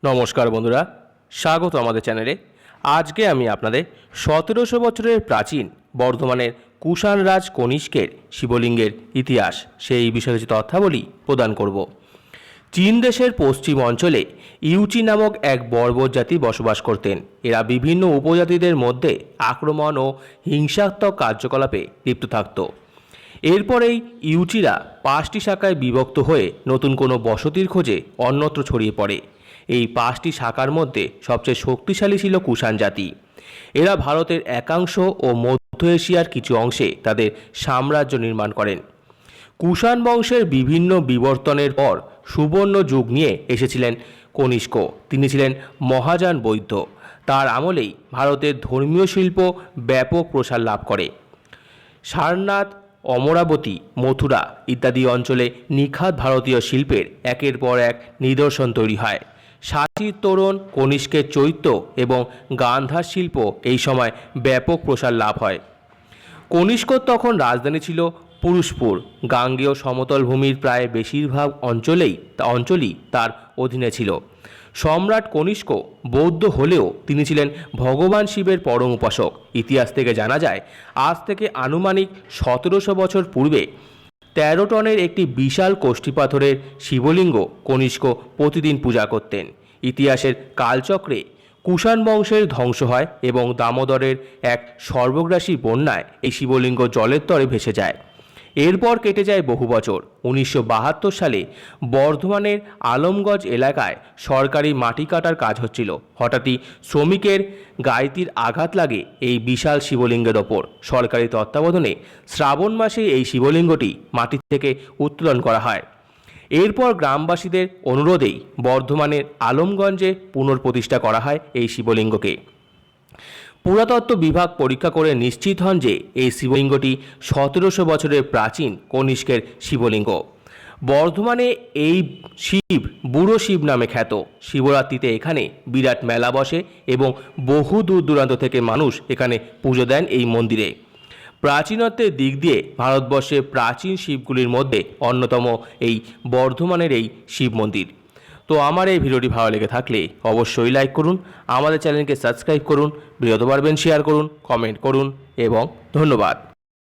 নমস্কার বন্ধুরা, স্বাগত আমাদের চ্যানেলে। আজকে আমি আপনাদের 1700 বছরের প্রাচীন বর্ধমানের কুষাণ রাজ কনিষ্কের শিবলিঙ্গের ইতিহাস সেই বিষয়ে কিছু তথ্যাবলী প্রদান করব। চীন দেশের পশ্চিম অঞ্চলে ইউচি নামক এক বর্বর জাতি বসবাস করতেন। এরা বিভিন্ন উপজাতিদের মধ্যে আক্রমণ ও হিংসাত্মক কার্যকলাপে লিপ্ত থাকত। এরপরেই ইউচিরা 5টি শাখায় বিভক্ত হয়ে নতুন কোনো বসতির খোঁজে অন্যত্র ছড়িয়ে পড়ে। এই 5টি শাখার মধ্যে সবচেয়ে শক্তিশালী ছিল কুষাণ জাতি। এরা ভারতের একাংশ ও মধ্য এশিয়ার কিছু অংশে তাদের সাম্রাজ্য নির্মাণ করেন। কুষাণ বংশের বিভিন্ন বিবর্তনের পর সুবর্ণ যুগ নিয়ে এসেছিলেন কনিষ্ক। তিনি ছিলেন মহাযান বৈদ্য। তার আমলেই ভারতের ধর্মীয় শিল্প ব্যাপক প্রসার লাভ করে। সারনাথ, অমরাবতী, মথুরা ইত্যাদি অঞ্চলে নিখাত ভারতীয় শিল্পের একের পর এক নিদর্শন তৈরি হয়। সাঁচির তোরণ, কনিষ্কের চৈত্য এবং গান্ধার শিল্প এই সময় ব্যাপক প্রসার লাভ হয়। কনিষ্কর তখন রাজধানী ছিল পুরুষপুর। গাঙ্গেয় সমতল ভূমির প্রায় বেশিরভাগ অঞ্চলই তার অধীনে ছিল। সম্রাট কনিষ্ক বৌদ্ধ হলেও তিনি ছিলেন ভগবান শিবের পরম উপাসক। ইতিহাস থেকে জানা যায়, আজ থেকে আনুমানিক 1700 বছর পূর্বে 13 টনের একটি বিশাল কোষ্ঠীপাথরের শিবলিঙ্গ কনিষ্ক প্রতিদিন পূজা করতেন। ইতিহাসের কালচক্রে কুষাণ বংশের ধ্বংস হয় এবং দামোদরের এক সর্বগ্রাসী বন্যায় এই শিবলিঙ্গ জলের তরে ভেসে যায়। এরপর কেটে যায় বহু বছর। 1972 সালে বর্ধমানের আলমগঞ্জ এলাকায় সরকারি মাটি কাটার কাজ হচ্ছিল। হঠাৎই শ্রমিকের গাইতির আঘাত লাগে এই বিশাল শিবলিঙ্গের ওপর। সরকারি তত্ত্বাবধানে শ্রাবণ মাসে এই শিবলিঙ্গটি মাটি থেকে উত্তোলন করা হয়। এরপর গ্রামবাসীদের অনুরোধেই বর্ধমানের আলমগঞ্জে পুনঃপ্রতিষ্ঠা করা হয় এই শিবলিঙ্গকে। পুরাতত্ত্ব বিভাগ পরীক্ষা করে নিশ্চিত হন যে এই শিবলিঙ্গটি 1700 বছরের প্রাচীন কনিষ্কের শিবলিঙ্গ। বর্ধমানে এই শিব বুড়ো শিব নামে খ্যাত। শিবরাত্রিতে এখানে বিরাট মেলা বসে এবং বহু দূর দূরান্ত থেকে মানুষ এখানে পুজো দেন এই মন্দিরে। প্রাচীনত্বের দিক দিয়ে ভারতবর্ষের প্রাচীন শিবগুলির মধ্যে অন্যতম এই বর্ধমানের এই শিব মন্দির। তো আমার এই ভিডিওটি ভালো লেগে থাকলে অবশ্যই লাইক করুন, আমাদের চ্যানেলকে সাবস্ক্রাইব করুন, ভিডিওতে পারবেন শেয়ার করুন, কমেন্ট করুন এবং ধন্যবাদ।